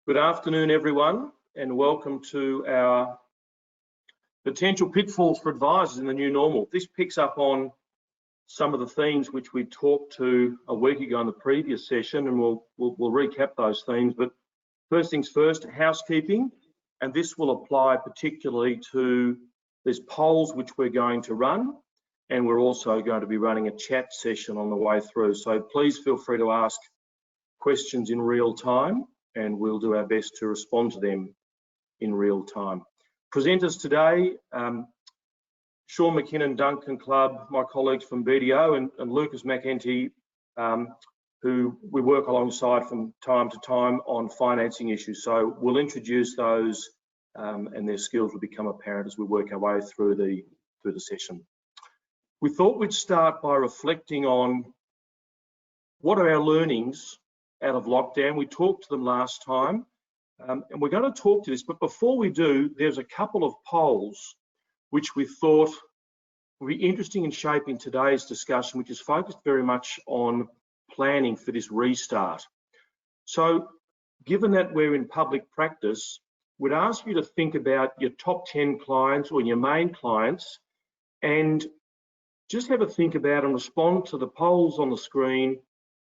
Good afternoon, everyone, and welcome to our potential pitfalls for advisors in the new normal. This picks up on some of the themes which we talked to a week ago in the previous session, and we'll recap those themes. But first things first, housekeeping, and this will apply particularly to these polls which we're going to run, and we're also going to be running a chat session on the way through. So please feel free to ask questions in real time, and we'll do our best to respond to them in real time. Presenters today, Sean McKinnon, Duncan Clubb, my colleagues from BDO, and Lucas McKenzie, who we work alongside from time to time on financing issues. So we'll introduce those and their skills will become apparent as we work our way through the session. We thought we'd start by reflecting on what are our learnings out of lockdown. We talked to them last time, and we're going to talk to this, but before we do, there's a couple of polls which we thought would be interesting in shaping today's discussion, which is focused very much on planning for this restart. So given that we're in public practice, we'd ask you to think about your top 10 clients or your main clients, and just have a think about and respond to the polls on the screen.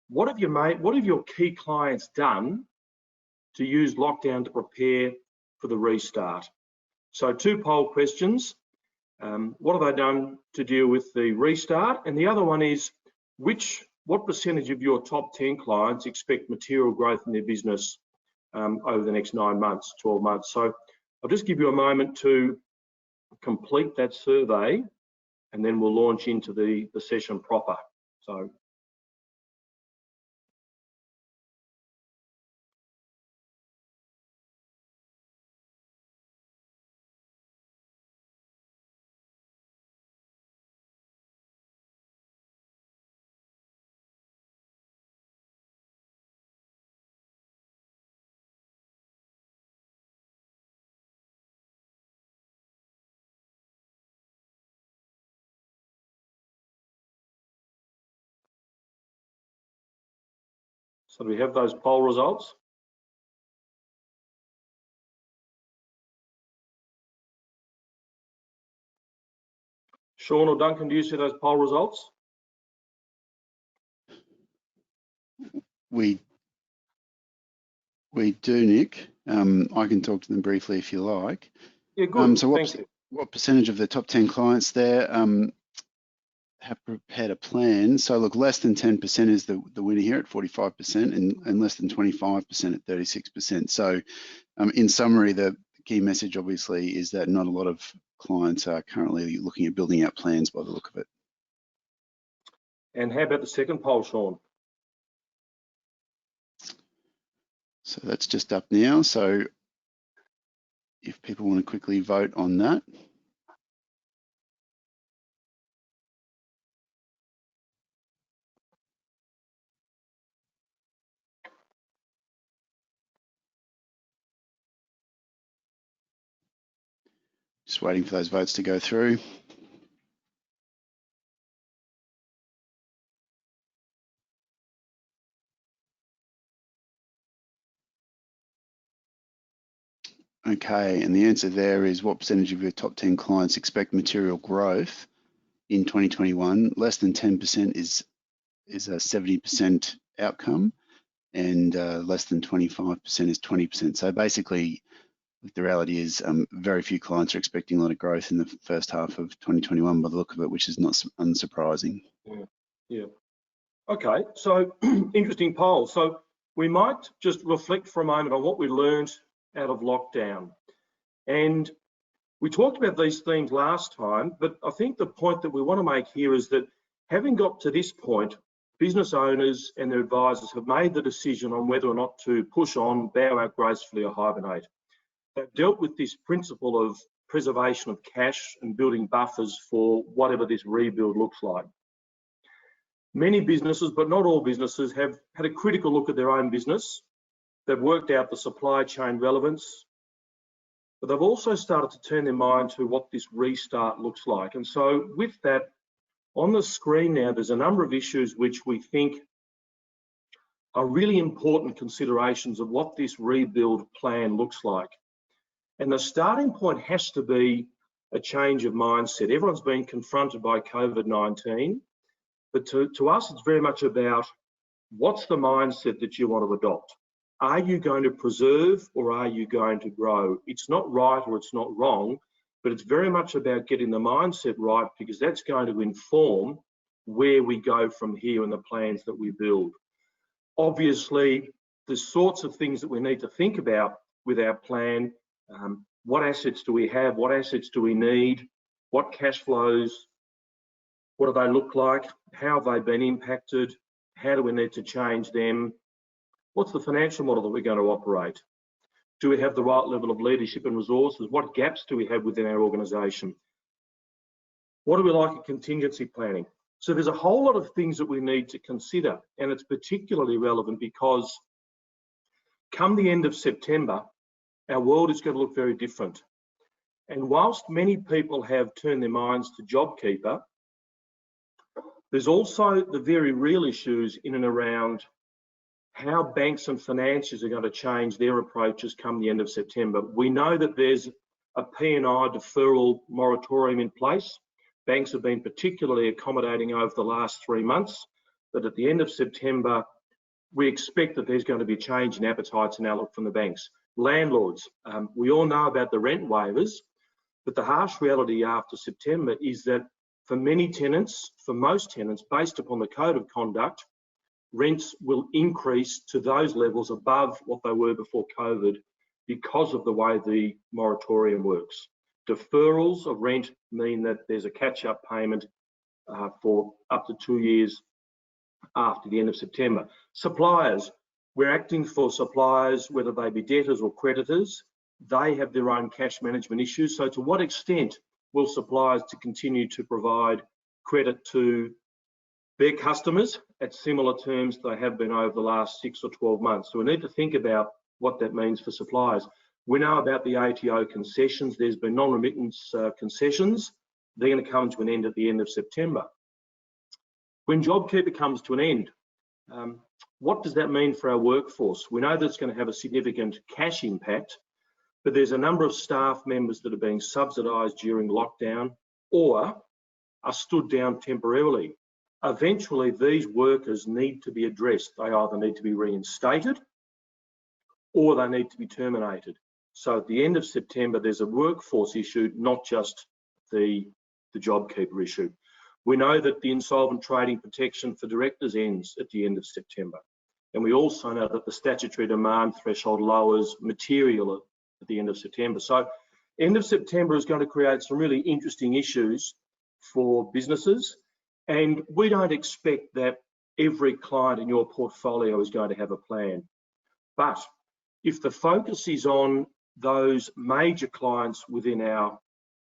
What have your key clients done to use lockdown to prepare for the restart? So 2 poll questions. What have they done to deal with the restart? And the other one is, what percentage of your top 10 clients expect material growth in their business over the next 9 months, 12 months? So I'll just give you a moment to complete that survey, and then we'll launch into the session proper. So do we have those poll results? Sean or Duncan, do you see those poll results? We do, Nick. I can talk to them briefly if you like. Yeah, good. So what percentage of the top 10 clients there have prepared a plan? So look, less than 10% is the winner here at 45%, and less than 25% at 36%. So in summary, the key message obviously is that not a lot of clients are currently looking at building out plans by the look of it. And how about the second poll, Sean? So that's just up now. So if people want to quickly vote on that. Just waiting for those votes to go through. Okay, and the answer there is, what percentage of your top 10 clients expect material growth in 2021? Less than 10% is a 70% outcome, and less than 25% is 20%. So basically, the reality is very few clients are expecting a lot of growth in the first half of 2021 by the look of it, which is not unsurprising. Yeah. Okay, so interesting poll. So we might just reflect for a moment on what we learned out of lockdown. And we talked about these themes last time, but I think the point that we want to make here is that having got to this point, business owners and their advisors have made the decision on whether or not to push on, bow out gracefully, or hibernate. They've dealt with this principle of preservation of cash and building buffers for whatever this rebuild looks like. Many businesses, but not all businesses, have had a critical look at their own business. They've worked out the supply chain relevance, but they've also started to turn their mind to what this restart looks like. And so with that, on the screen now, there's a number of issues which we think are really important considerations of what this rebuild plan looks like. And the starting point has to be a change of mindset. Everyone's been confronted by COVID-19, but to us, it's very much about what's the mindset that you want to adopt. Are you going to preserve or are you going to grow? It's not right or it's not wrong, but it's very much about getting the mindset right, because that's going to inform where we go from here and the plans that we build. Obviously, the sorts of things that we need to think about with our plan. What assets do we have? What assets do we need? What cash flows? What do they look like? How have they been impacted? How do we need to change them? What's the financial model that we're going to operate? Do we have the right level of leadership and resources? What gaps do we have within our organisation? What do we like at contingency planning? So there's a whole lot of things that we need to consider, and it's particularly relevant because come the end of September, our world is going to look very different. And whilst many people have turned their minds to JobKeeper, there's also the very real issues in and around how banks and financiers are going to change their approaches come the end of September. We know that there's a P&I deferral moratorium in place. Banks have been particularly accommodating over the last 3 months, but at the end of September, we expect that there's going to be a change in appetites and outlook from the banks. Landlords, we all know about the rent waivers, but the harsh reality after September is that for many tenants, for most tenants, based upon the code of conduct, rents will increase to those levels above what they were before COVID because of the way the moratorium works. Deferrals of rent mean that there's a catch-up payment for up to 2 years after the end of September. Suppliers, we're acting for suppliers, whether they be debtors or creditors. They have their own cash management issues. So to what extent will suppliers to continue to provide credit to their customers at similar terms they have been over the last 6 or 12 months? So we need to think about what that means for suppliers. We know about the ATO concessions. There's been non-remittance concessions. They're going to come to an end at the end of September. When JobKeeper comes to an end, what does that mean for our workforce? We know that it's going to have a significant cash impact, but there's a number of staff members that are being subsidised during lockdown or are stood down temporarily. Eventually, these workers need to be addressed. They either need to be reinstated or they need to be terminated. So at the end of September, there's a workforce issue, not just the JobKeeper issue. We know that the insolvent trading protection for directors ends at the end of September. And we also know that the statutory demand threshold lowers materially at the end of September. So end of September is going to create some really interesting issues for businesses. And we don't expect that every client in your portfolio is going to have a plan. But if the focus is on those major clients within our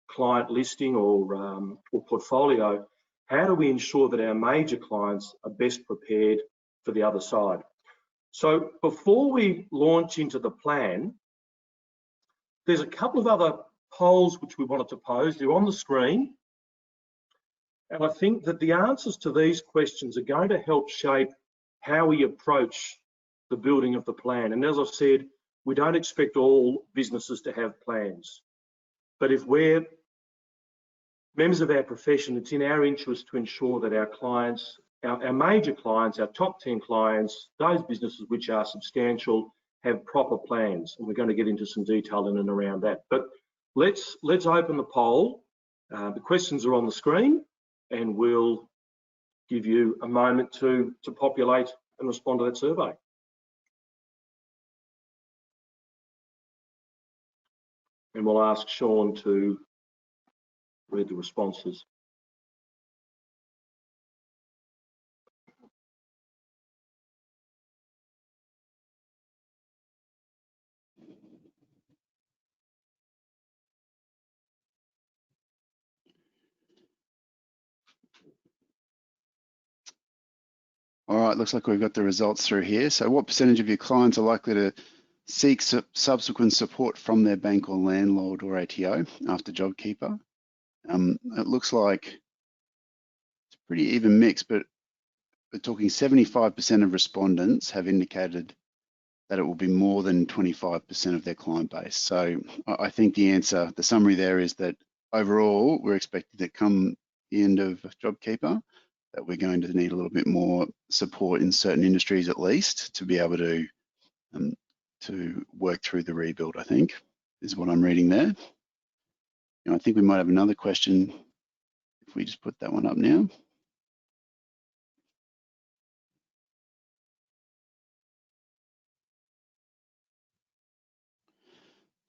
client listing or portfolio, how do we ensure that our major clients are best prepared for the other side? So before we launch into the plan, there's a couple of other polls which we wanted to pose. They're on the screen. And I think that the answers to these questions are going to help shape how we approach the building of the plan. And as I've said, we don't expect all businesses to have plans. But if we're members of our profession, it's in our interest to ensure that our clients, our major clients, our top 10 clients, those businesses which are substantial, have proper plans. And we're going to get into some detail in and around that. But let's open the poll. The questions are on the screen, and we'll give you a moment to populate and respond to that survey. And we'll ask Sean to read the responses. All right, looks like we've got the results through here. So what percentage of your clients are likely to seek subsequent support from their bank or landlord or ATO after we're talking 75% of respondents have indicated that it will be more than 25% of their client base. So I think the answer, the summary there is that overall, we're expecting that come the end of JobKeeper, that we're going to need a little bit more support in certain industries at least to be able to work through the rebuild, I think, is what I'm reading there. I think we might have another question if we just put that one up now.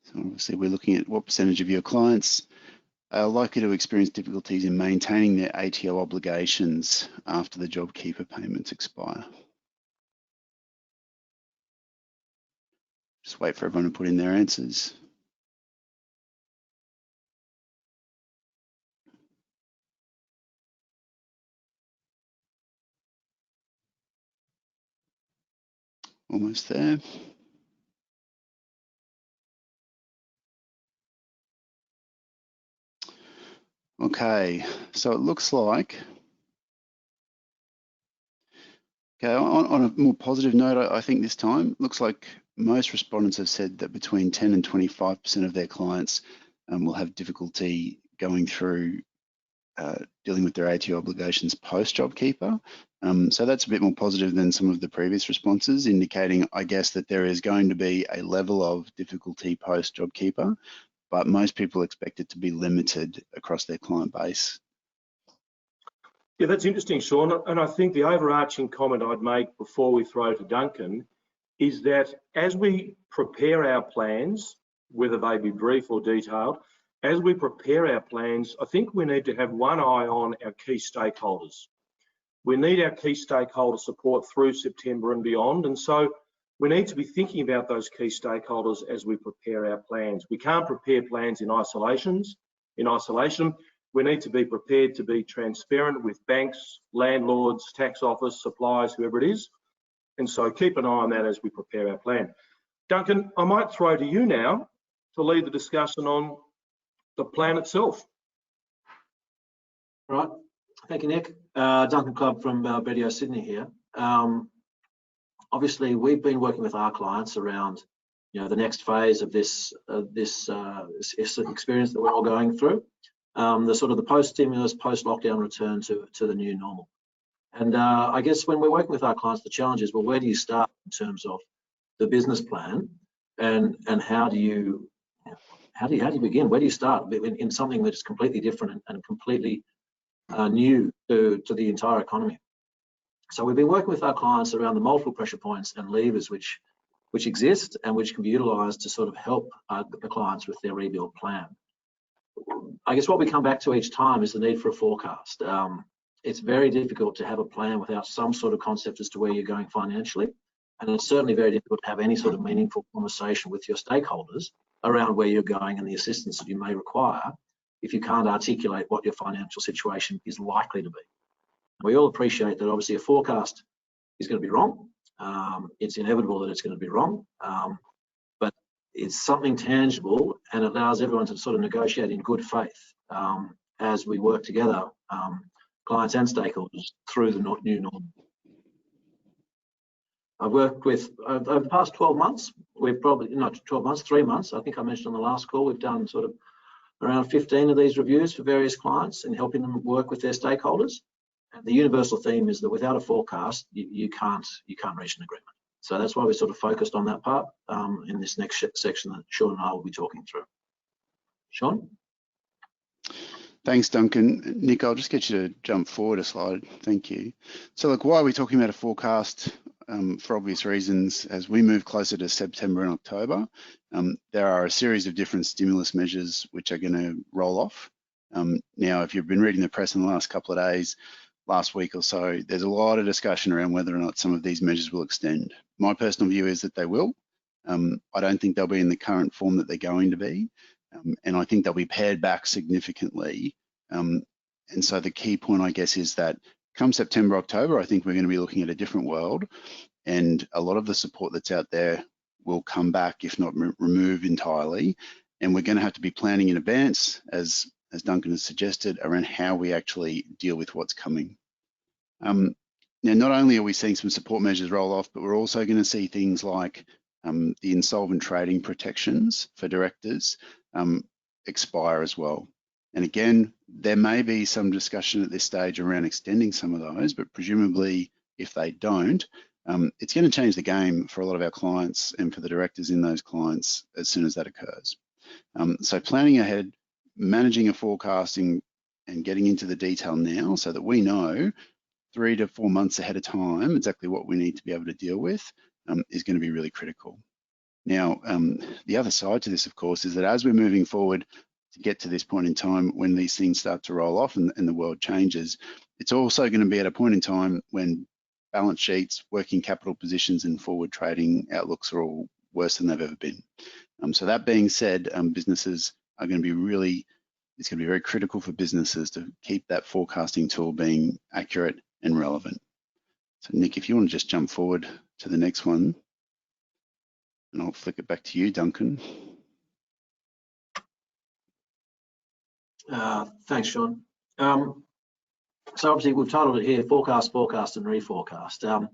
So obviously we're looking at what percentage of your clients are likely to experience difficulties in maintaining their ATO obligations after the JobKeeper payments expire. Just wait for everyone to put in their answers. Almost there. Okay, so it looks like, okay, on a more positive note, I think this time, looks like most respondents have said that between 10 and 25% of their clients will have difficulty going through dealing with their ATO obligations post JobKeeper. So that's a bit more positive than some of the previous responses, indicating, I guess, that there is going to be a level of difficulty post JobKeeper, but most people expect it to be limited across their client base. Yeah, that's interesting, Sean. And I think the overarching comment I'd make before we throw to Duncan is that as we prepare our plans, whether they be brief or detailed, as we prepare our plans, I think we need to have one eye on our key stakeholders. We need our key stakeholder support through September and beyond. And so we need to be thinking about those key stakeholders as we prepare our plans. We can't prepare plans in isolation. We need to be prepared to be transparent with banks, landlords, tax office, suppliers, whoever it is. And so keep an eye on that as we prepare our plan. Duncan, I might throw to you now to lead the discussion on the plan itself. Right. Thank you, Nick. Duncan Clubb from BDO Sydney here. Obviously, we've been working with our clients around, the next phase of this experience that we're all going through, the post-stimulus, post-lockdown return to the new normal. And I guess when we're working with our clients, the challenge is, well, where do you start in terms of the business plan, and how do you begin? Where do you start in something that is completely different and completely new to the entire economy? So we've been working with our clients around the multiple pressure points and levers which exist and which can be utilised to sort of help the clients with their rebuild plan. I guess what we come back to each time is the need for a forecast. It's very difficult to have a plan without some sort of concept as to where you're going financially, and it's certainly very difficult to have any sort of meaningful conversation with your stakeholders around where you're going and the assistance that you may require if you can't articulate what your financial situation is likely to be. We all appreciate that obviously a forecast is going to be wrong. It's inevitable that it's going to be wrong, but it's something tangible, and it allows everyone to sort of negotiate in good faith as we work together, clients and stakeholders, through the new normal. I've worked with, over the past 12 months, we've probably, not 12 months, 3 months, I think I mentioned on the last call, we've done sort of around 15 of these reviews for various clients and helping them work with their stakeholders. And the universal theme is that without a forecast, you can't reach an agreement. So that's why we're sort of focused on that part in this next section that Sean and I will be talking through. Sean? Thanks, Duncan. Nick, I'll just get you to jump forward a slide. Thank you. So look, why are we talking about a forecast? For obvious reasons, as we move closer to September and October, there are a series of different stimulus measures which are going to roll off. Now, if you've been reading the press in the last couple of days, last week or so, there's a lot of discussion around whether or not some of these measures will extend. My personal view is that they will. I don't think they'll be in the current form that they're going to be, and I think they'll be pared back significantly. And so the key point, I guess, is that come September, October, I think we're going to be looking at a different world, and a lot of the support that's out there will come back, if not removed entirely. And we're going to have to be planning in advance, as Duncan has suggested, around how we actually deal with what's coming. Now, not only are we seeing some support measures roll off, but we're also going to see things like the insolvent trading protections for directors expire as well. And again, there may be some discussion at this stage around extending some of those, but presumably if they don't, it's going to change the game for a lot of our clients and for the directors in those clients as soon as that occurs. So planning ahead, managing a forecasting and getting into the detail now so that we know 3 to 4 months ahead of time exactly what we need to be able to deal with is going to be really critical. Now, the other side to this, of course, is that as we're moving forward to get to this point in time when these things start to roll off and the world changes, it's also going to be at a point in time when balance sheets, working capital positions and forward trading outlooks are all worse than they've ever been. So that being said, businesses are going to be it's going to be very critical for businesses to keep that forecasting tool being accurate and relevant. So Nick, if you want to just jump forward to the next one, and I'll flick it back to you, Duncan. Thanks, Sean. So obviously we've titled it here, forecast, forecast and reforecast.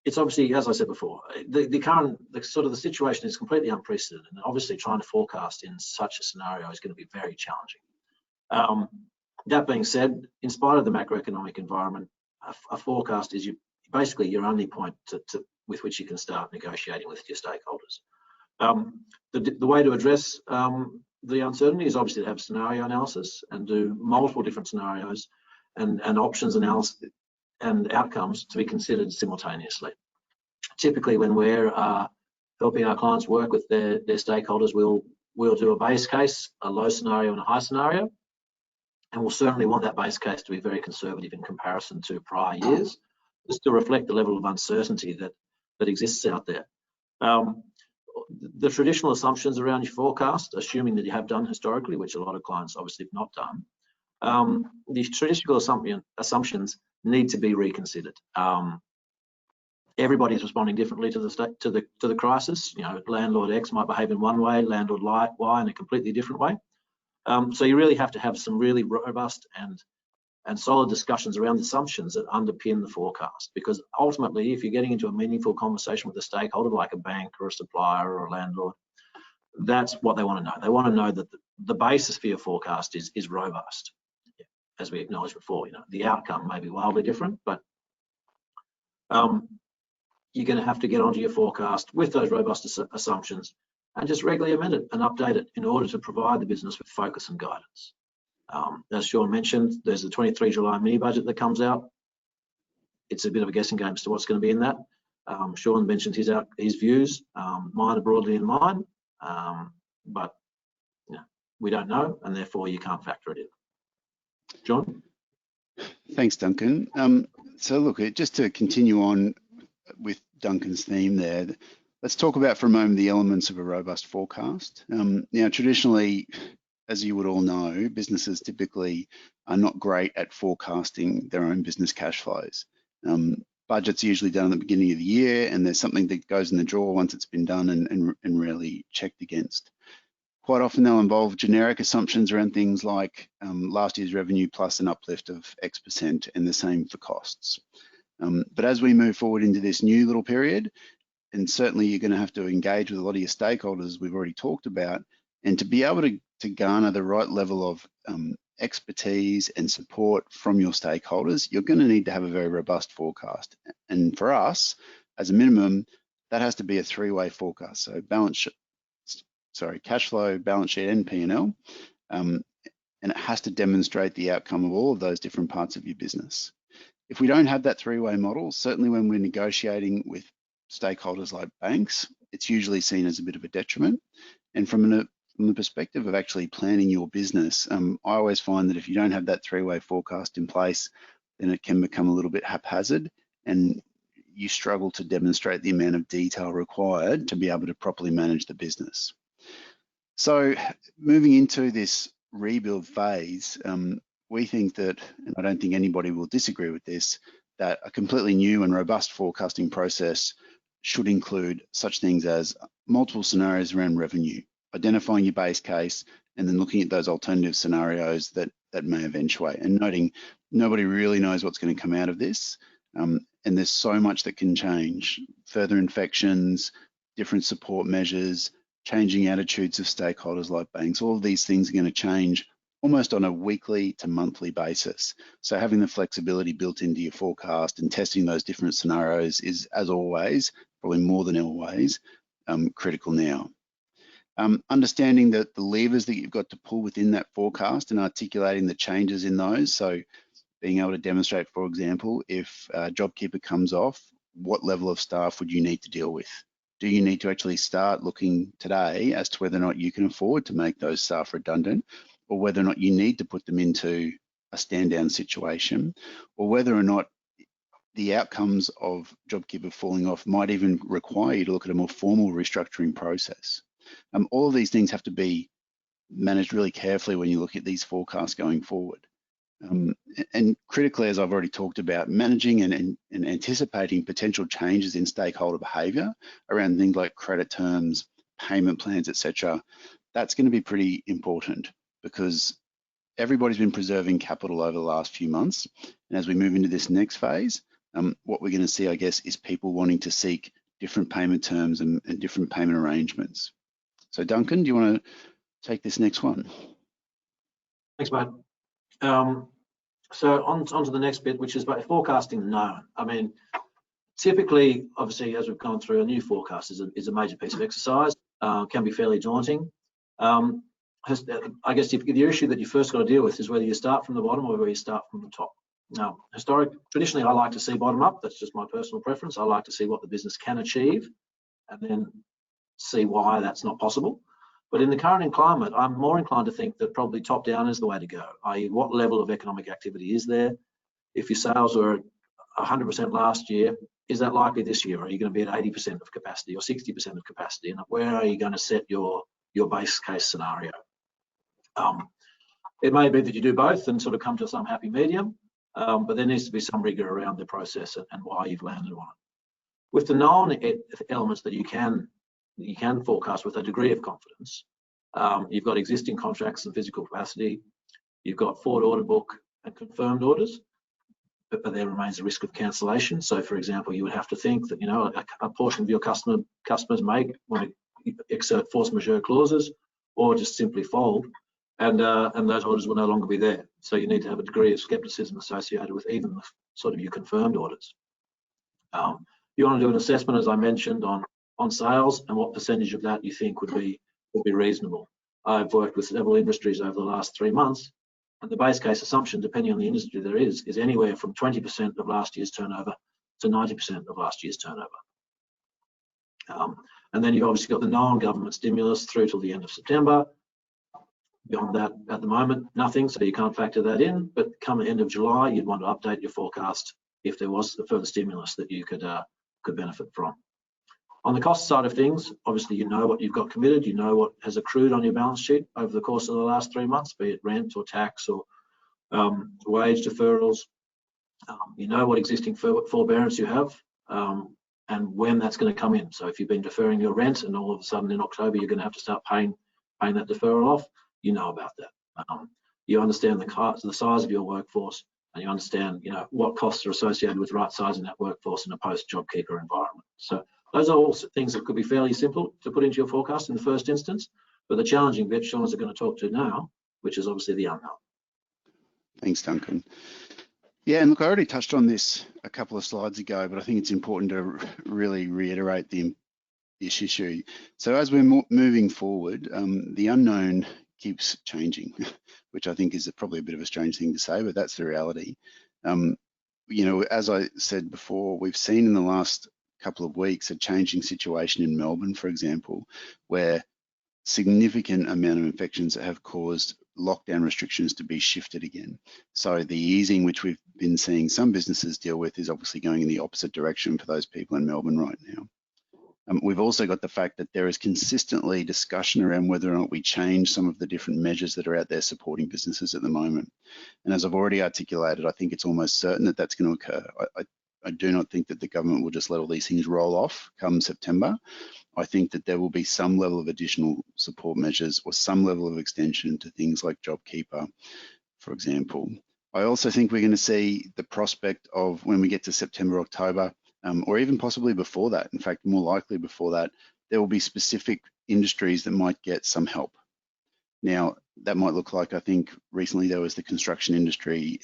It's obviously, as I said before, the situation is completely unprecedented, and obviously trying to forecast in such a scenario is going to be very challenging. That being said, in spite of the macroeconomic environment, a forecast is basically your only point with which you can start negotiating with your stakeholders. The way to address the uncertainty is obviously to have scenario analysis and do multiple different scenarios and options analysis and outcomes to be considered simultaneously. Typically, when we're helping our clients work with their stakeholders, we'll do a base case, a low scenario and a high scenario, and we'll certainly want that base case to be very conservative in comparison to prior years, just to reflect the level of uncertainty that exists out there. The traditional assumptions around your forecast, assuming that you have done historically, which a lot of clients obviously have not done, the traditional assumptions need to be reconsidered. Everybody's responding differently to the crisis. You know, landlord X might behave in one way, landlord Y in a completely different way. So you really have to have some really robust and solid discussions around the assumptions that underpin the forecast, because ultimately, if you're getting into a meaningful conversation with a stakeholder like a bank or a supplier or a landlord, that's what they want to know. They want to know that the basis for your forecast is robust. As we acknowledged before, you know, the outcome may be wildly different, but you're going to have to get onto your forecast with those robust assumptions and just regularly amend it and update it in order to provide the business with focus and guidance. As Sean mentioned, there's the 23 July mini budget that comes out. It's a bit of a guessing game as to what's going to be in that. Sean mentioned his views. Mine are broadly in line, but you know, we don't know, and therefore you can't factor it in. John? Thanks, Duncan. So look, just to continue on with Duncan's theme there, let's talk about for a moment the elements of a robust forecast. Now, traditionally, as you would all know, businesses typically are not great at forecasting their own business cash flows. Budgets are usually done at the beginning of the year, and there's something that goes in the drawer once it's been done and rarely checked against. Quite often they'll involve generic assumptions around things like last year's revenue plus an uplift of X% and the same for costs. But as we move forward into this new little period, and certainly you're going to have to engage with a lot of your stakeholders we've already talked about, and to be able to garner the right level of expertise and support from your stakeholders, you're going to need to have a very robust forecast. And for us, as a minimum, that has to be a three-way forecast. So cash flow, balance sheet, and P&L, and it has to demonstrate the outcome of all of those different parts of your business. If we don't have that three-way model, certainly when we're negotiating with stakeholders like banks, it's usually seen as a bit of a detriment. And from the perspective of actually planning your business, I always find that if you don't have that three-way forecast in place, then it can become a little bit haphazard, and you struggle to demonstrate the amount of detail required to be able to properly manage the business. So moving into this rebuild phase, we think that, and I don't think anybody will disagree with this, that a completely new and robust forecasting process should include such things as multiple scenarios around revenue, identifying your base case, and then looking at those alternative scenarios that may eventuate, and noting nobody really knows what's going to come out of this. And there's so much that can change. Further infections, different support measures, changing attitudes of stakeholders like banks, all of these things are going to change almost on a weekly to monthly basis. So having the flexibility built into your forecast and testing those different scenarios is, as always, probably more than always, critical now. Understanding that the levers that you've got to pull within that forecast and articulating the changes in those. So being able to demonstrate, for example, if JobKeeper comes off, what level of staff would you need to deal with? Do you need to actually start looking today as to whether or not you can afford to make those staff redundant, or whether or not you need to put them into a stand down situation, or whether or not the outcomes of JobKeeper falling off might even require you to look at a more formal restructuring process. All of these things have to be managed really carefully when you look at these forecasts going forward. And critically, as I've already talked about, managing and anticipating potential changes in stakeholder behaviour around things like credit terms, payment plans, etc. That's going to be pretty important, because everybody's been preserving capital over the last few months. And as we move into this next phase, what we're going to see, I guess, is people wanting to seek different payment terms and different payment arrangements. So Duncan, do you want to take this next one? Thanks, mate. So on to the next bit, which is about forecasting known. I mean, typically, obviously, as we've gone through, a new forecast is a major piece of exercise, can be fairly daunting. I guess the issue that you first got to deal with is whether you start from the bottom or whether you start from the top. Now, traditionally, I like to see bottom up. That's just my personal preference. I like to see what the business can achieve and then see why that's not possible. But in the current climate, I'm more inclined to think that probably top down is the way to go, i.e. what level of economic activity is there? If your sales were 100% last year, is that likely this year? Are you going to be at 80% of capacity or 60% of capacity? And where are you going to set your base case scenario? It may be that you do both and sort of come to some happy medium, but there needs to be some rigor around the process and why you've landed on it. With the known elements that you can forecast with a degree of confidence, you've got existing contracts and physical capacity, you've got forward order book and confirmed orders, but there remains a risk of cancellation. So, for example, you would have to think that a portion of your customers may want to exert force majeure clauses or just simply fold, and those orders will no longer be there. So you need to have a degree of skepticism associated with even sort of your confirmed orders. You want to do an assessment, as I mentioned, on sales and what percentage of that you think would be reasonable. I've worked with several industries over the last 3 months, and the base case assumption, depending on the industry there is anywhere from 20% of last year's turnover to 90% of last year's turnover. And then you've obviously got the known government stimulus through till the end of September. Beyond that, at the moment, nothing, so you can't factor that in. But come the end of July, you'd want to update your forecast if there was a further stimulus that you could benefit from. On the cost side of things, obviously you know what you've got committed, you know what has accrued on your balance sheet over the course of the last 3 months, be it rent or tax or wage deferrals. You know what existing forbearance you have and when that's going to come in. So if you've been deferring your rent and all of a sudden in October you're going to have to start paying that deferral off, you know about that. You understand the size of your workforce, and you understand what costs are associated with right sizing that workforce in a post JobKeeper environment. So those are all things that could be fairly simple to put into your forecast in the first instance, but the challenging bit Sean is going to talk to now, which is obviously the unknown. Thanks, Duncan. Yeah, and look, I already touched on this a couple of slides ago, but I think it's important to really reiterate this issue. So as we're moving forward, the unknown keeps changing, which I think is probably a bit of a strange thing to say, but that's the reality. As I said before, we've seen in the last couple of weeks a changing situation in Melbourne, for example, where significant amount of infections have caused lockdown restrictions to be shifted again. So the easing which we've been seeing some businesses deal with is obviously going in the opposite direction for those people in Melbourne right now. We've also got the fact that there is consistently discussion around whether or not we change some of the different measures that are out there supporting businesses at the moment. And as I've already articulated, I think it's almost certain that that's going to occur. I do not think that the government will just let all these things roll off come September. I think that there will be some level of additional support measures or some level of extension to things like JobKeeper, for example. I also think we're going to see the prospect of when we get to September, October, or even possibly before that, in fact, more likely before that, there will be specific industries that might get some help. Now, that might look like, I think recently there was the construction industry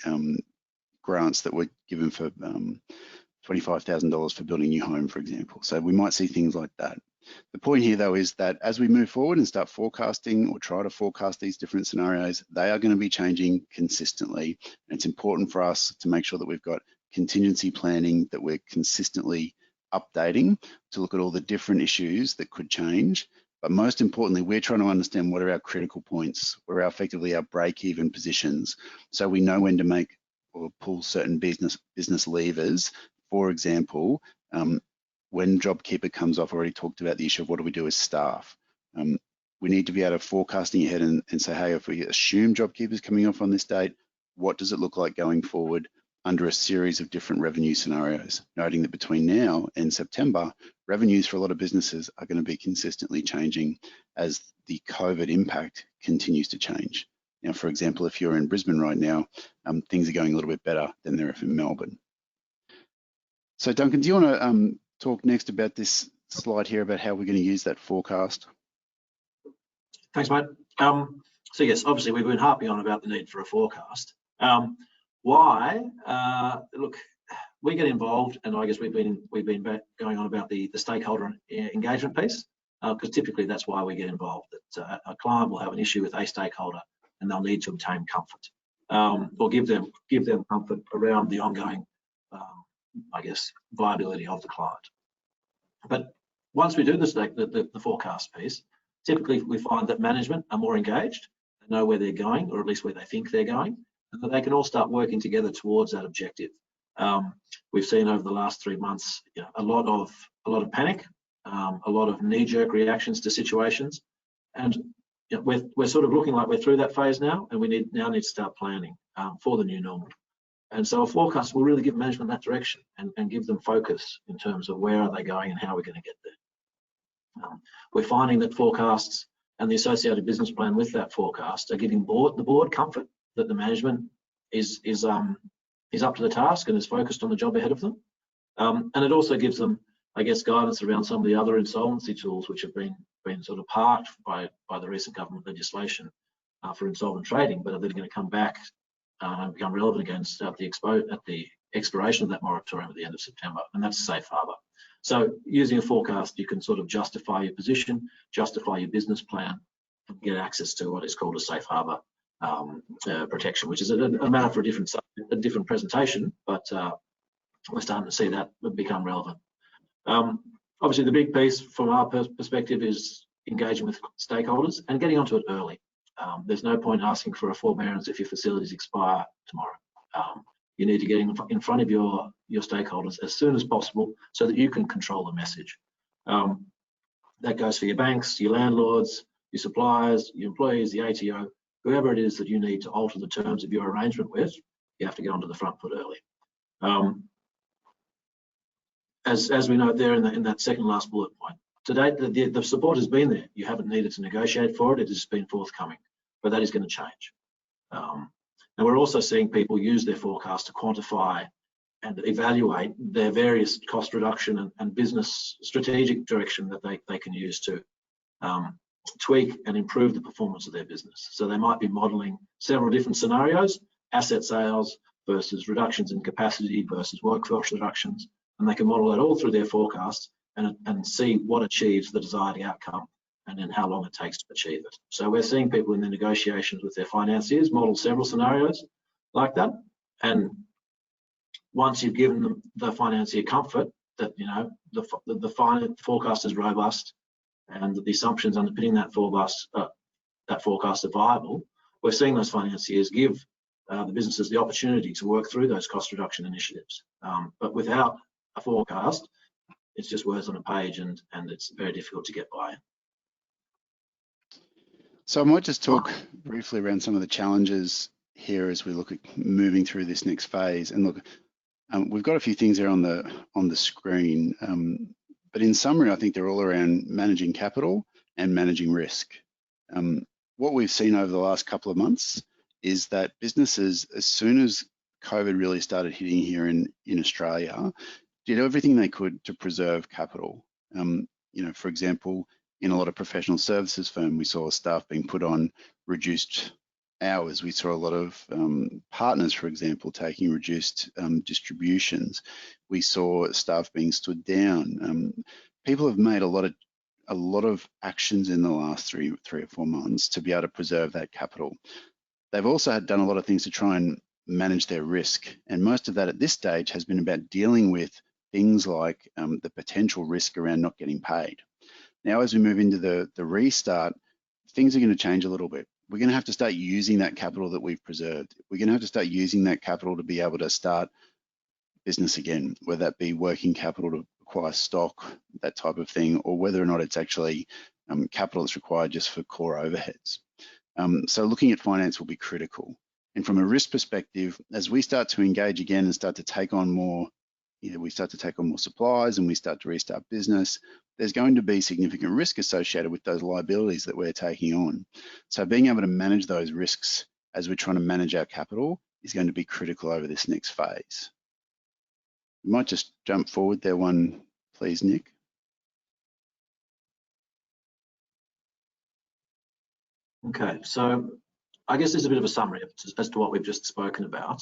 grants that were given for $25,000 for building a new home, for example. So we might see things like that. The point here, though, is that as we move forward and start forecasting or try to forecast these different scenarios, they are going to be changing consistently. And it's important for us to make sure that we've got contingency planning, that we're consistently updating to look at all the different issues that could change. But most importantly, we're trying to understand what are our critical points, what are effectively our break-even positions, so we know when to make or pull certain business levers. For example, when JobKeeper comes off, I already talked about the issue of what do we do as staff. We need to be able to forecasting ahead and say, hey, if we assume JobKeeper is coming off on this date, what does it look like going forward under a series of different revenue scenarios? Noting that between now and September, revenues for a lot of businesses are going to be consistently changing as the COVID impact continues to change. Now, for example, if you're in Brisbane right now, things are going a little bit better than they're in Melbourne. So Duncan, do you want to talk next about this slide here about how we're going to use that forecast? Thanks, mate. So yes, obviously we've been harping on about the need for a forecast. Why? Look, we get involved, and I guess we've been going on about the stakeholder engagement piece, because typically that's why we get involved. That a client will have an issue with a stakeholder, and they'll need to obtain comfort, or give them comfort around the ongoing, I guess, viability of the client. But once we do the forecast piece, typically we find that management are more engaged, they know where they're going, or at least where they think they're going, and that they can all start working together towards that objective. We've seen over the last 3 months, a lot of panic, a lot of knee-jerk reactions to situations, and we're sort of looking like we're through that phase now, and we now need to start planning for the new normal. And so a forecast will really give management that direction and give them focus in terms of where are they going and how we're going to get there. We're finding that forecasts and the associated business plan with that forecast are giving the board comfort that the management is up to the task and is focused on the job ahead of them. And it also gives them, I guess, guidance around some of the other insolvency tools which have been sort of parked by the recent government legislation for insolvent trading, but are then going to come back and become relevant again at the expiration of that moratorium at the end of September, and that's a safe harbour. So using a forecast, you can sort of justify your position, justify your business plan, and get access to what is called a safe harbour protection, which is a matter for a different presentation, but we're starting to see that become relevant. Obviously, the big piece from our perspective is engaging with stakeholders and getting onto it early. There's no point asking for a forbearance if your facilities expire tomorrow. You need to get in front of your stakeholders as soon as possible so that you can control the message. That goes for your banks, your landlords, your suppliers, your employees, the ATO, whoever it is that you need to alter the terms of your arrangement with. You have to get onto the front foot early. As we know there in that second last bullet point, to date the support has been there. You haven't needed to negotiate for it. It has been forthcoming, but that is going to change. And we're also seeing people use their forecast to quantify and evaluate their various cost reduction and business strategic direction that they can use to tweak and improve the performance of their business. So they might be modelling several different scenarios: asset sales versus reductions in capacity versus workforce reductions, and they can model that all through their forecast and see what achieves the desired outcome and then how long it takes to achieve it. So we're seeing people in the negotiations with their financiers model several scenarios like that, and once you've given them the financier comfort that the forecast is robust and that the assumptions underpinning that forecast are viable, we're seeing those financiers give the businesses the opportunity to work through those cost reduction initiatives. But without a forecast, it's just words on a page, and it's very difficult to get by. So I might just talk briefly around some of the challenges here as we look at moving through this next phase. And look, we've got a few things there on the screen, but in summary, I think they're all around managing capital and managing risk. What we've seen over the last couple of months is that businesses, as soon as COVID really started hitting here in Australia, did everything they could to preserve capital. You know, for example, in a lot of professional services firms, we saw staff being put on reduced hours. We saw a lot of partners, for example, taking reduced distributions. We saw staff being stood down. People have made a lot of actions in the last three or 4 months to be able to preserve that capital. They've also done a lot of things to try and manage their risk, and most of that at this stage has been about dealing with things like the potential risk around not getting paid. Now, as we move into the restart, things are going to change a little bit. We're going to have to start using that capital that we've preserved. We're going to have to start using that capital to be able to start business again, whether that be working capital to acquire stock, that type of thing, or whether or not it's actually capital that's required just for core overheads. So looking at finance will be critical. And from a risk perspective, as we start to engage again and start to take on more, we start to take on more supplies and we start to restart business, there's going to be significant risk associated with those liabilities that we're taking on. So being able to manage those risks as we're trying to manage our capital is going to be critical over this next phase. You might just jump forward there one, please, Nick. Okay, so I guess there's a bit of a summary as to what we've just spoken about.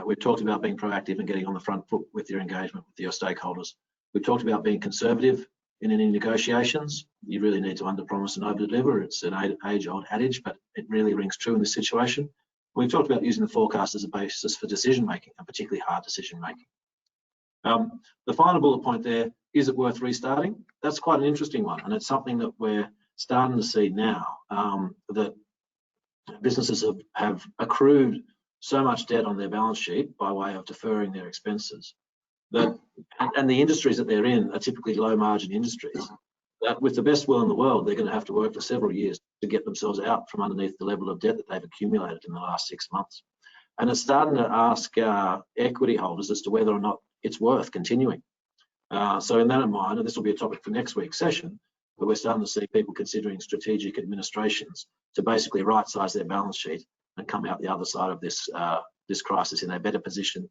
We've talked about being proactive and getting on the front foot with your engagement with your stakeholders. We've talked about being conservative in any negotiations. You really need to underpromise and overdeliver. It's an age-old adage, but it really rings true in this situation. We've talked about using the forecast as a basis for decision-making, and particularly hard decision-making. The final bullet point there, is it worth restarting? That's quite an interesting one, and it's something that we're starting to see now, that businesses have accrued so much debt on their balance sheet by way of deferring their expenses, that, and the industries that they're in are typically low margin industries, that with the best will in the world, they're going to have to work for several years to get themselves out from underneath the level of debt that they've accumulated in the last 6 months. And it's starting to ask equity holders as to whether or not it's worth continuing. So in that in mind, and this will be a topic for next week's session, but we're starting to see people considering strategic administrations to basically right-size their balance sheet and come out the other side of this this crisis in a better position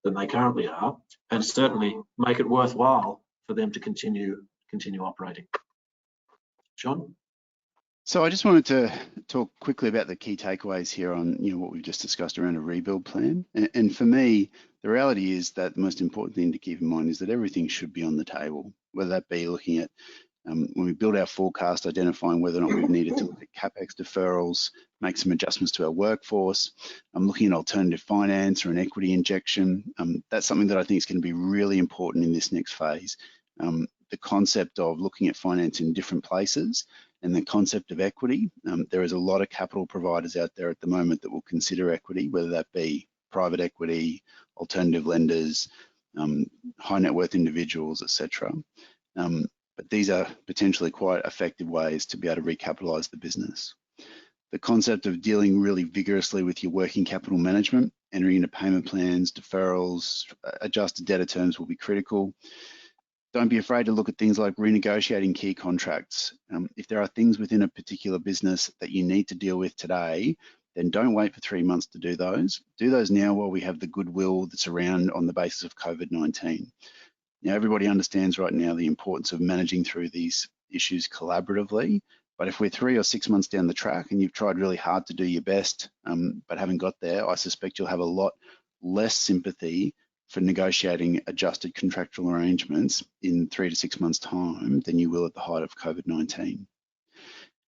than they currently are, and certainly make it worthwhile for them to continue operating. John? So I just wanted to talk quickly about the key takeaways here on what we've just discussed around a rebuild plan. And for me, the reality is that the most important thing to keep in mind is that everything should be on the table, whether that be looking at when we build our forecast, identifying whether or not we've needed to look at CapEx deferrals, make some adjustments to our workforce. I'm looking at alternative finance or an equity injection. That's something that I think is going to be really important in this next phase. The concept of looking at finance in different places and the concept of equity. There is a lot of capital providers out there at the moment that will consider equity, whether that be private equity, alternative lenders, high net worth individuals, etc. But these are potentially quite effective ways to be able to recapitalise the business. The concept of dealing really vigorously with your working capital management, entering into payment plans, deferrals, adjusted debtor terms will be critical. Don't be afraid to look at things like renegotiating key contracts. If there are things within a particular business that you need to deal with today, then don't wait for 3 months to do those. Do those now while we have the goodwill that's around on the basis of COVID-19. Now, everybody understands right now the importance of managing through these issues collaboratively, but if we're 3 or 6 months down the track and you've tried really hard to do your best, but haven't got there, I suspect you'll have a lot less sympathy for negotiating adjusted contractual arrangements in 3 to 6 months' time than you will at the height of COVID-19.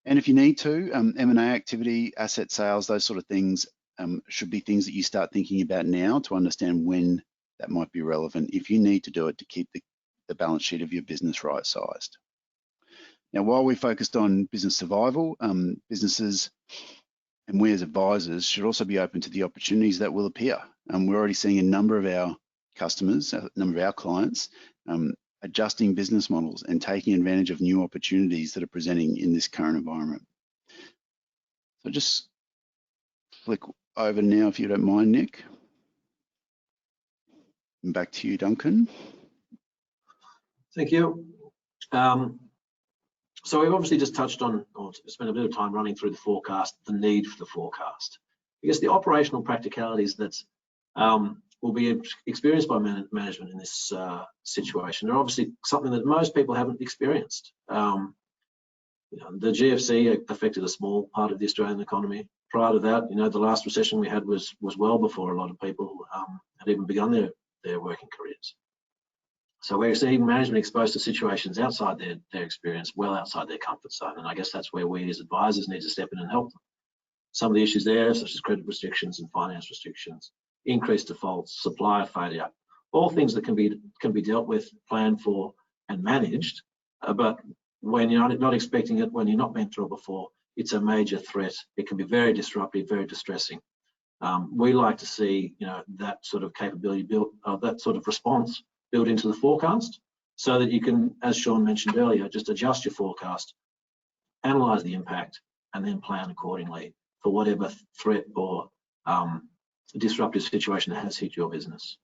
And if you need to, M&A activity, asset sales, those sort of things should be things that you start thinking about now to understand when that might be relevant if you need to do it to keep the balance sheet of your business right-sized. Now, while we focused on business survival, businesses and we as advisors should also be open to the opportunities that will appear. We're already seeing a number of our customers, a number of our clients, adjusting business models and taking advantage of new opportunities that are presenting in this current environment. So just flick over now, if you don't mind, Nick. And back to you, Duncan. Thank you. So we've obviously just touched on, or spent a bit of time running through the forecast, the need for the forecast. I guess the operational practicalities that will be experienced by management in this situation are obviously something that most people haven't experienced. The GFC affected a small part of the Australian economy. Prior to that, the last recession we had was well before a lot of people had even begun their working careers. So we're seeing management exposed to situations outside their experience, well outside their comfort zone. And I guess that's where we as advisors need to step in and help them. Some of the issues there, such as credit restrictions and finance restrictions, increased defaults, supplier failure, all things that can be dealt with, planned for, and managed. But when you're not expecting it, when you're not been through it before, it's a major threat. It can be very disruptive, very distressing. We like to see, that sort of capability built, that sort of response built into the forecast, so that you can, as Sean mentioned earlier, just adjust your forecast, analyse the impact, and then plan accordingly for whatever threat or disruptive situation that has hit your business.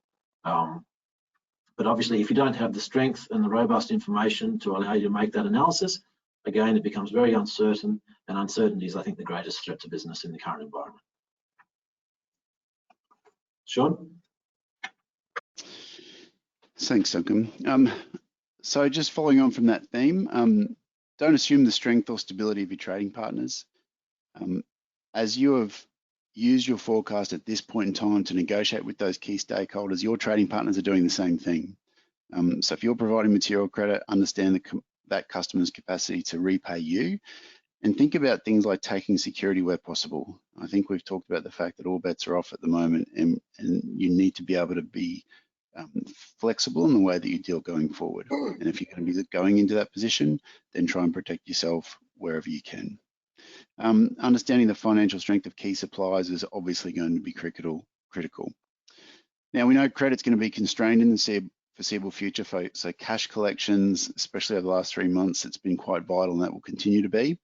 But obviously, if you don't have the strength and the robust information to allow you to make that analysis, again, it becomes very uncertain, and uncertainty is, I think, the greatest threat to business in the current environment. Sean? Thanks, Duncan. So just following on from that theme, don't assume the strength or stability of your trading partners. As you have used your forecast at this point in time to negotiate with those key stakeholders, your trading partners are doing the same thing. So if you're providing material credit, understand that customer's capacity to repay you, and think about things like taking security where possible. I think we've talked about the fact that all bets are off at the moment, and you need to be able to be flexible in the way that you deal going forward. And if you're going to be going into that position, then try and protect yourself wherever you can. Understanding the financial strength of key suppliers is obviously going to be critical. Now, we know credit's going to be constrained in the foreseeable future, so cash collections, especially over the last 3 months, it's been quite vital, and that will continue to be.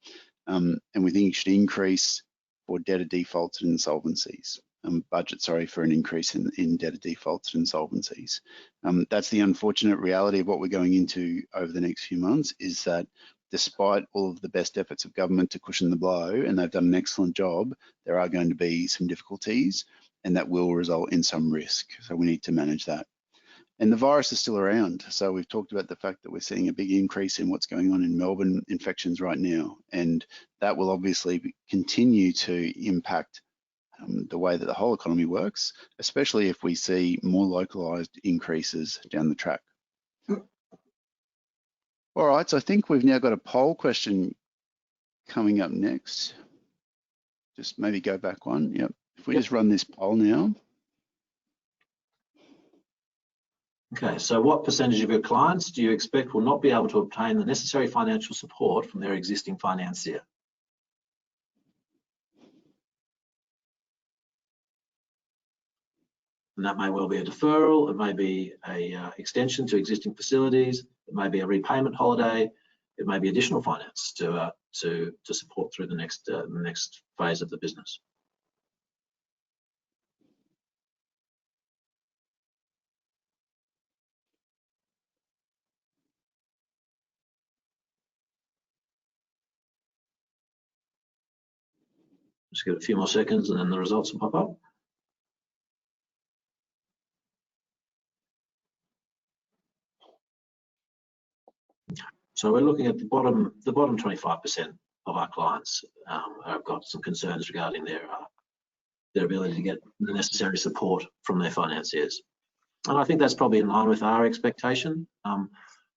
And we think it should increase for debtor defaults and insolvencies. Budget, for an increase in debtor defaults and insolvencies. That's the unfortunate reality of what we're going into over the next few months, is that despite all of the best efforts of government to cushion the blow, and they've done an excellent job, there are going to be some difficulties, and that will result in some risk. So we need to manage that. And the virus is still around. So we've talked about the fact that we're seeing a big increase in what's going on in Melbourne infections right now, and that will obviously continue to impact the way that the whole economy works, especially if we see more localized increases down the track. All right, so I think we've now got a poll question coming up next. Just maybe go back one. Yep. If we just run this poll now. Okay, so what percentage of your clients do you expect will not be able to obtain the necessary financial support from their existing financier? And that may well be a deferral, it may be a extension to existing facilities, it may be a repayment holiday, it may be additional finance to support through the next phase of the business. Just give it a few more seconds and then the results will pop up. So we're looking at the bottom 25% of our clients have got some concerns regarding their ability to get the necessary support from their financiers. And I think that's probably in line with our expectation.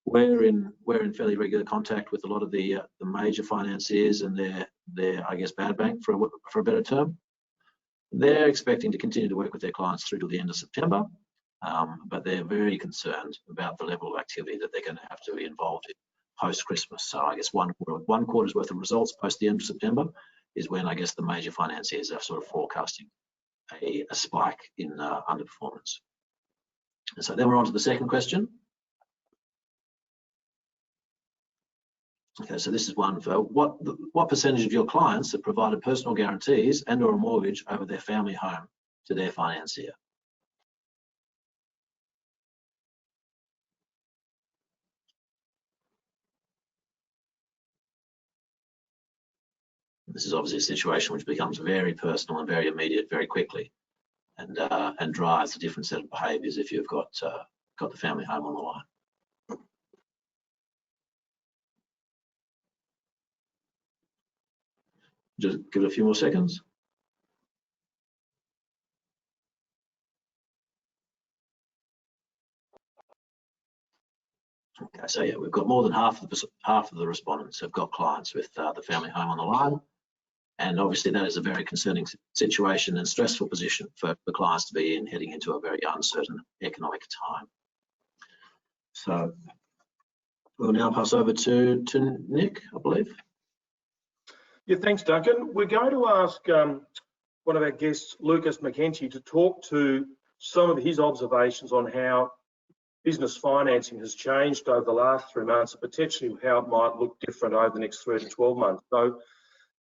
We're in fairly regular contact with a lot of the major financiers and their I guess bad bank for a better term. They're expecting to continue to work with their clients through to the end of September, but they're very concerned about the level of activity that they're going to have to be involved in post-Christmas. So I guess one quarter's worth of results post the end of September is when I guess the major financiers are sort of forecasting a spike in underperformance. And so then we're on to the second question. Okay, so this is one for what percentage of your clients have provided personal guarantees and/or a mortgage over their family home to their financier? This is obviously a situation which becomes very personal and very immediate very quickly, and drives a different set of behaviours if you've got the family home on the line. Just give it a few more seconds. Okay, so yeah, we've got more than half of the respondents have got clients with the family home on the line, and obviously that is a very concerning situation and stressful position for the clients to be in, heading into a very uncertain economic time. So we'll now pass over to Nick, I believe. Yeah, thanks, Duncan. We're going to ask one of our guests, Lucas McKenzie, to talk to some of his observations on how business financing has changed over the last 3 months, and potentially how it might look different over the next 3 to 12 months. So,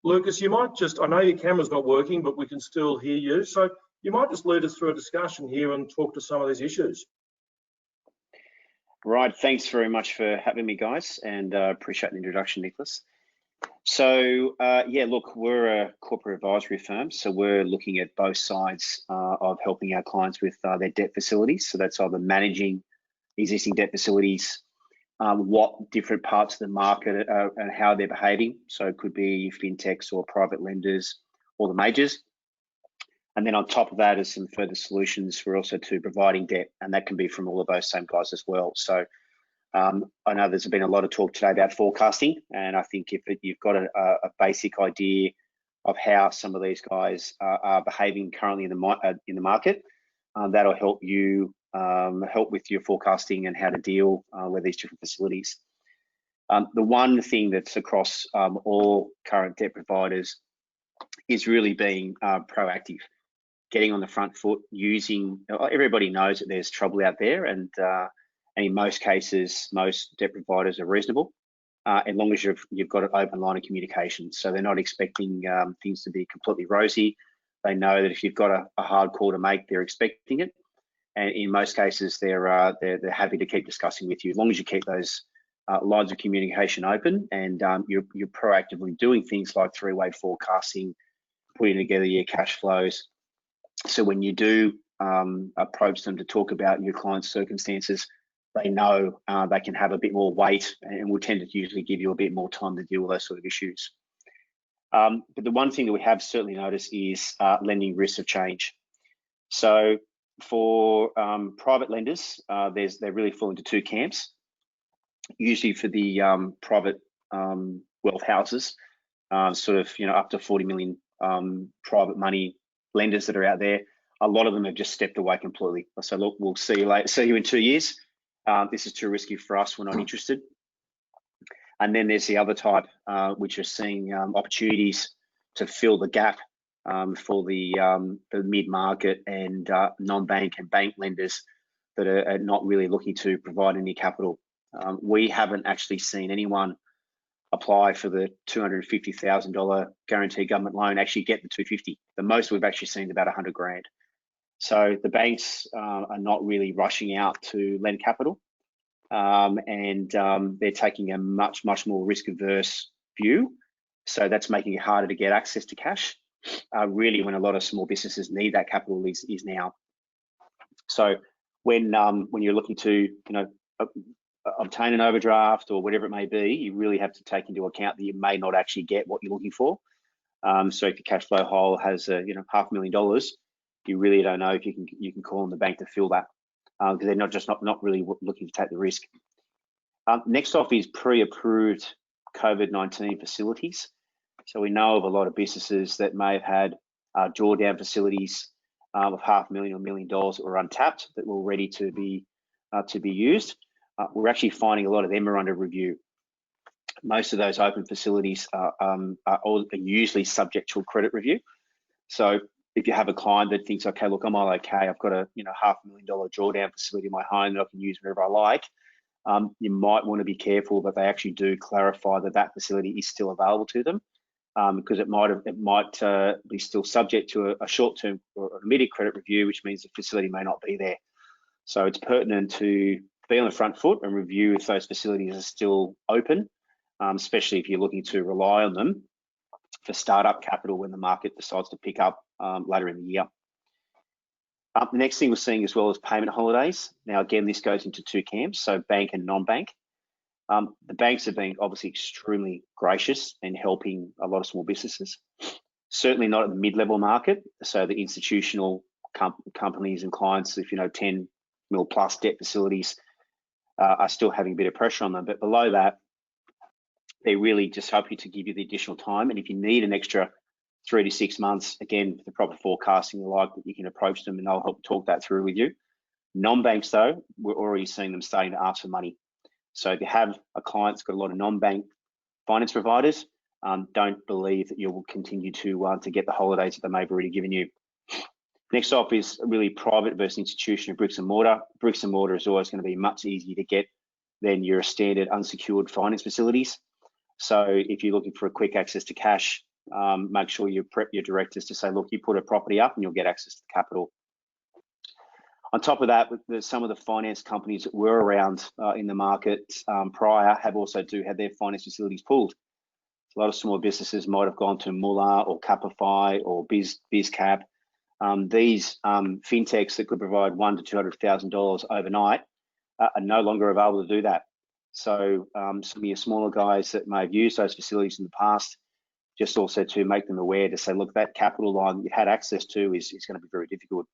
Lucas, you might just, I know your camera's not working, but we can still hear you. So you might just lead us through a discussion here and talk to some of these issues. Right, thanks very much for having me, guys, and appreciate the introduction, Nicholas. So, yeah, look, we're a corporate advisory firm, so we're looking at both sides of helping our clients with their debt facilities. So that's either managing existing debt facilities, what different parts of the market and how they're behaving. So it could be fintechs or private lenders or the majors. And then on top of that is some further solutions for also to providing debt, and that can be from all of those same guys as well. So I know there's been a lot of talk today about forecasting, and I think if you've got a basic idea of how some of these guys are behaving currently in the market, that'll help you help with your forecasting and how to deal with these different facilities. The one thing that's across all current debt providers is really being proactive, getting on the front foot, using, everybody knows that there's trouble out there, and in most cases, most debt providers are reasonable, as long as you've got an open line of communication. So they're not expecting things to be completely rosy. They know that if you've got a hard call to make, they're expecting it. And in most cases, they're happy to keep discussing with you, as long as you keep those lines of communication open, and you're proactively doing things like three-way forecasting, putting together your cash flows. So when you do approach them to talk about your client's circumstances, they know they can have a bit more weight, and will tend to usually give you a bit more time to deal with those sort of issues. But the one thing that we have certainly noticed is lending risks of change. So for private lenders, they really fall into two camps. Usually for the private wealth houses, sort of up to 40 million private money lenders that are out there, a lot of them have just stepped away completely. So look, we'll see you later. See you in 2 years. This is too risky for us. We're not interested. And then there's the other type, which are seeing opportunities to fill the gap for the mid-market and non-bank and bank lenders that are not really looking to provide any capital. We haven't actually seen anyone apply for the $250,000 guaranteed government loan actually get the 250. The most we've actually seen is about 100 grand. So the banks are not really rushing out to lend capital, and they're taking a much more risk-averse view. So that's making it harder to get access to cash. Really, when a lot of small businesses need that capital is now. So when you're looking to obtain an overdraft or whatever it may be, you really have to take into account that you may not actually get what you're looking for. So if your cash flow hole has $500,000, you really don't know if you can call on the bank to fill that, because they're not really looking to take the risk. Next off is pre-approved COVID-19 facilities. So we know of a lot of businesses that may have had drawdown facilities of $500,000 or $1 million that were untapped, that were ready to be used. We're actually finding a lot of them are under review. Most of those open facilities are usually subject to a credit review. So if you have a client that thinks, okay, look, I'm all okay, I've got a $500,000 drawdown facility in my home that I can use whenever I like, you might want to be careful that they actually do clarify that that facility is still available to them, because it might be still subject to a short-term or an immediate credit review, which means the facility may not be there. So it's pertinent to be on the front foot and review if those facilities are still open, especially if you're looking to rely on them for startup capital when the market decides to pick up later in the year. The next thing we're seeing as well is payment holidays. Now, again, this goes into two camps, so bank and non-bank. The banks have been obviously extremely gracious in helping a lot of small businesses. Certainly not at the mid-level market, so the institutional companies and clients, if you know 10 mil plus debt facilities, are still having a bit of pressure on them. But below that, they really just help you to give you the additional time. And if you need an extra 3 to 6 months, again, the proper forecasting, like that, you can approach them and they'll help talk that through with you. Non-banks, though, we're already seeing them starting to ask for money. So if you have a client that's got a lot of non-bank finance providers, don't believe that you will continue to get the holidays that they may have already given you. Next up is really private versus institutional bricks and mortar. Bricks and mortar is always going to be much easier to get than your standard unsecured finance facilities. So if you're looking for a quick access to cash, make sure you prep your directors to say, look, you put a property up and you'll get access to capital. On top of that, there's some of the finance companies that were around in the market prior have also had their finance facilities pulled. A lot of small businesses might have gone to Muller or Capify or BizCap. These fintechs that could provide $100,000 to $200,000 overnight are no longer available to do that. So some of your smaller guys that may have used those facilities in the past, just also to make them aware to say, look, that capital line that you had access to is going to be very difficult.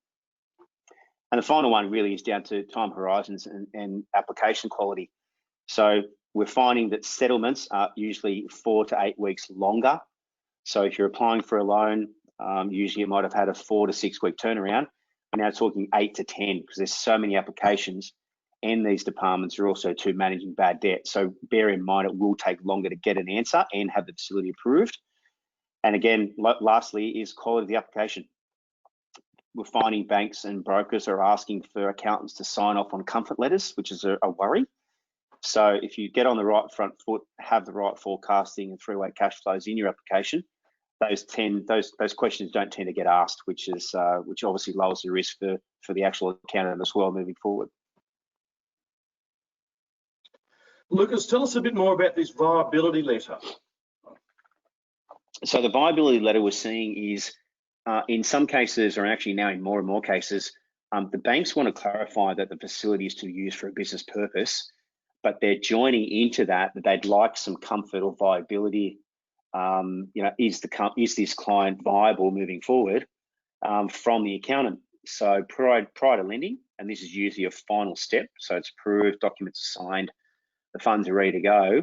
And the final one really is down to time horizons and application quality. So we're finding that settlements are usually 4 to 8 weeks longer. So if you're applying for a loan, usually it might have had a 4 to 6 week turnaround. We're now talking 8 to 10 because there's so many applications, and these departments are also too managing bad debt. So bear in mind, it will take longer to get an answer and have the facility approved. And again, lastly is quality of the application. We're finding banks and brokers are asking for accountants to sign off on comfort letters, which is a worry. So if you get on the right front foot, have the right forecasting and three-way cash flows in your application, those questions don't tend to get asked, which obviously lowers the risk for the actual accountant as well moving forward. Lucas, tell us a bit more about this viability letter. So the viability letter we're seeing is, in some cases, or actually now in more and more cases, the banks want to clarify that the facility is to be used for a business purpose, but they're joining into that they'd like some comfort or viability. Is this client viable moving forward from the accountant? So prior to lending, and this is usually a final step, so it's approved, documents are signed, the funds are ready to go.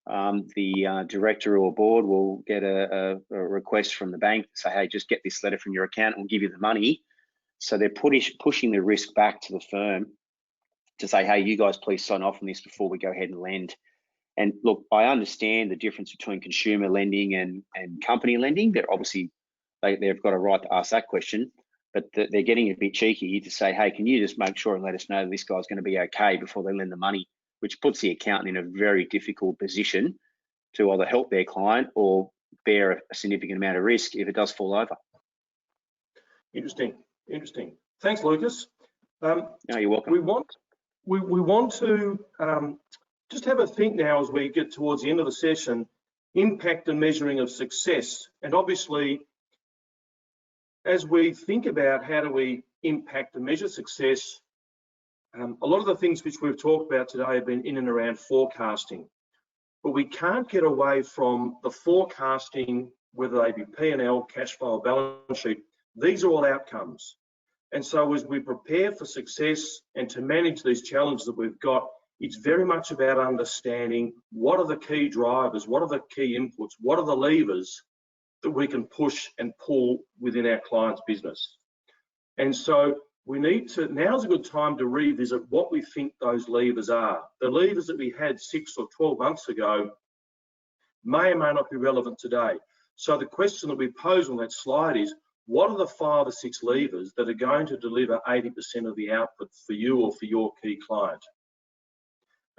The director or board will get a request from the bank to say, hey, just get this letter from your accountant, we'll give you the money. So they're pushing the risk back to the firm to say, hey, you guys please sign off on this before we go ahead and lend. And look, I understand the difference between consumer lending and company lending. They're obviously, they've got a right to ask that question, but they're getting a bit cheeky to say, hey, can you just make sure and let us know that this guy's going to be okay before they lend the money, which puts the accountant in a very difficult position to either help their client or bear a significant amount of risk if it does fall over. Interesting. Thanks, Lucas. No, you're welcome. We want to just have a think now as we get towards the end of the session, impact and measuring of success. And obviously, as we think about how do we impact and measure success, a lot of the things which we've talked about today have been in and around forecasting, but we can't get away from the forecasting, whether they be P&L, cash flow, balance sheet. These are all outcomes. And so as we prepare for success and to manage these challenges that we've got, it's very much about understanding what are the key drivers, what are the key inputs, what are the levers that we can push and pull within our client's business. And so we need to, now's a good time to revisit what we think those levers are. The levers that we had 6 or 12 months ago may or may not be relevant today. So the question that we pose on that slide is, what are the 5 or 6 levers that are going to deliver 80% of the output for you or for your key client?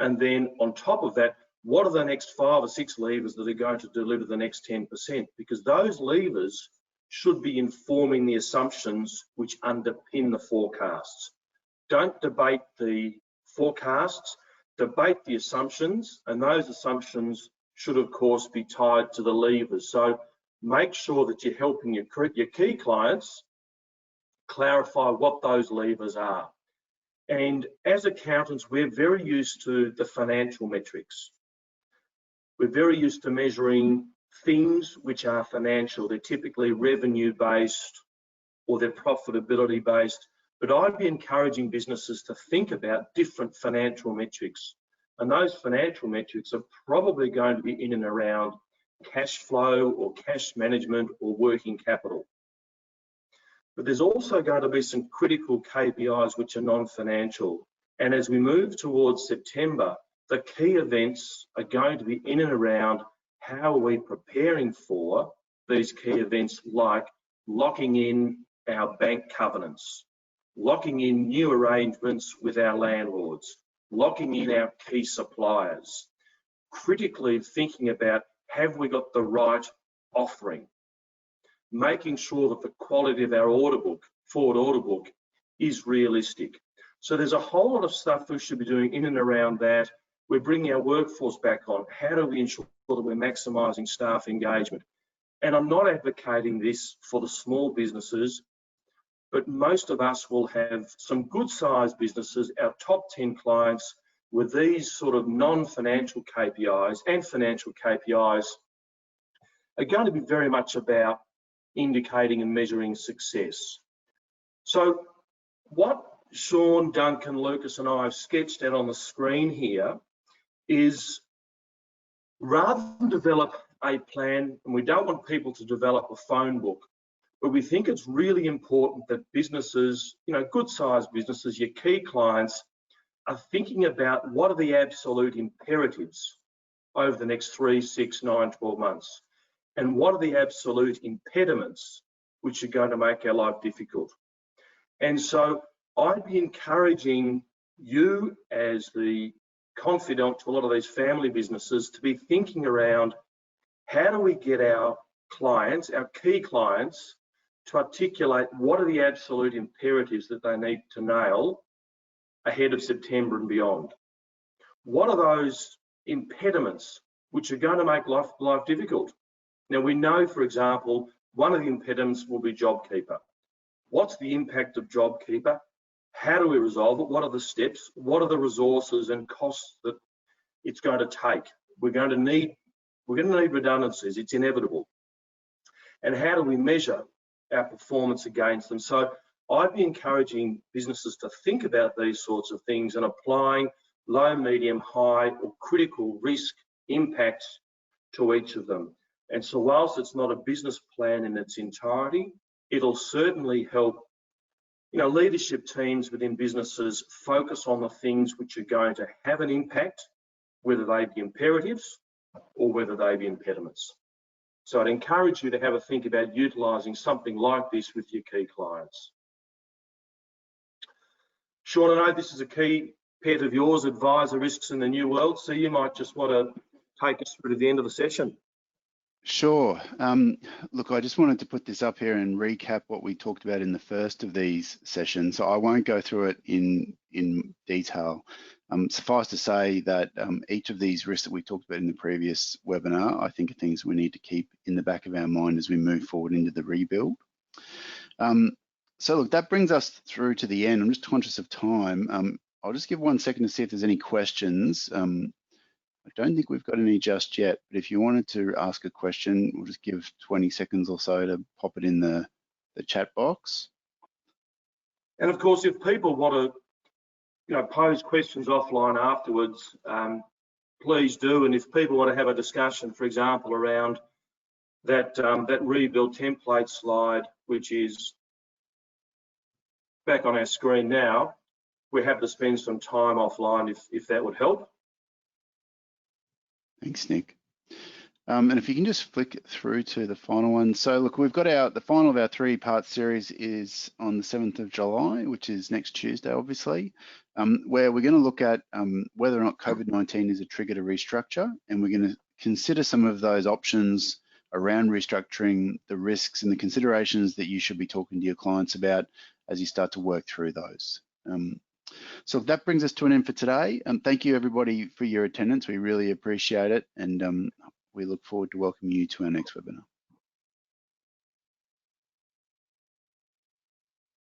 And then on top of that, what are the next 5 or 6 levers that are going to deliver the next 10%? Because those levers should be informing the assumptions which underpin the forecasts. Don't debate the forecasts, debate the assumptions, and those assumptions should of course be tied to the levers. So make sure that you're helping your key clients clarify what those levers are. And as accountants, we're very used to the financial metrics. We're very used to measuring things which are financial. They're typically revenue-based or they're profitability-based. But I'd be encouraging businesses to think about different financial metrics. And those financial metrics are probably going to be in and around cash flow or cash management or working capital. But there's also going to be some critical KPIs which are non-financial. And as we move towards September, the key events are going to be in and around how are we preparing for these key events, like locking in our bank covenants, locking in new arrangements with our landlords, locking in our key suppliers, critically thinking about, have we got the right offering, making sure that the quality of our order book, forward order book, is realistic. So there's a whole lot of stuff we should be doing in and around that. We're bringing our workforce back on. How do we ensure that we're maximising staff engagement? And I'm not advocating this for the small businesses, but most of us will have some good-sized businesses, our top 10 clients, with these sort of non-financial KPIs and financial KPIs are going to be very much about indicating and measuring success. So what Sean, Duncan, Lucas and I have sketched out on the screen here is, rather than develop a plan, and we don't want people to develop a phone book, but we think it's really important that businesses, good-sized businesses, your key clients, are thinking about what are the absolute imperatives over the next 3, 6, 9, 12 months, and what are the absolute impediments which are going to make our life difficult. And so I'd be encouraging you, as the confidant to a lot of these family businesses, to be thinking around, how do we get our clients, our key clients, to articulate what are the absolute imperatives that they need to nail ahead of September and beyond? What are those impediments which are going to make life difficult? Now, we know, for example, one of the impediments will be JobKeeper. What's the impact of JobKeeper? How do we resolve it? What are the steps? What are the resources and costs that it's going to take? We're going to need redundancies. It's inevitable. And how do we measure our performance against them? So I'd be encouraging businesses to think about these sorts of things and applying low, medium, high or critical risk impacts to each of them. And so whilst it's not a business plan in its entirety, it'll certainly help leadership teams within businesses focus on the things which are going to have an impact, whether they be imperatives or whether they be impediments. So I'd encourage you to have a think about utilising something like this with your key clients. Sean, I know this is a key pet of yours, advisor risks in the new world, so you might just want to take us through to the end of the session. Sure. Look, I just wanted to put this up here and recap what we talked about in the first of these sessions. So I won't go through it in detail. Suffice to say that each of these risks that we talked about in the previous webinar, I think, are things we need to keep in the back of our mind as we move forward into the rebuild. So look, that brings us through to the end. I'm just conscious of time. I'll just give 1 second to see if there's any questions. I don't think we've got any just yet, but if you wanted to ask a question, we'll just give 20 seconds or so to pop it in the chat box. And of course, if people want to pose questions offline afterwards, please do. And if people want to have a discussion, for example, around that rebuild template slide, which is back on our screen now, we're happy to spend some time offline if that would help. Thanks, Nick. And if you can just flick through to the final one. So look, we've got the final of our 3-part series is on the 7th of July, which is next Tuesday, obviously, where we're going to look at whether or not COVID-19 is a trigger to restructure. And we're going to consider some of those options around restructuring, the risks and the considerations that you should be talking to your clients about as you start to work through those. So that brings us to an end for today. Thank you everybody for your attendance. We really appreciate it. And we look forward to welcoming you to our next webinar.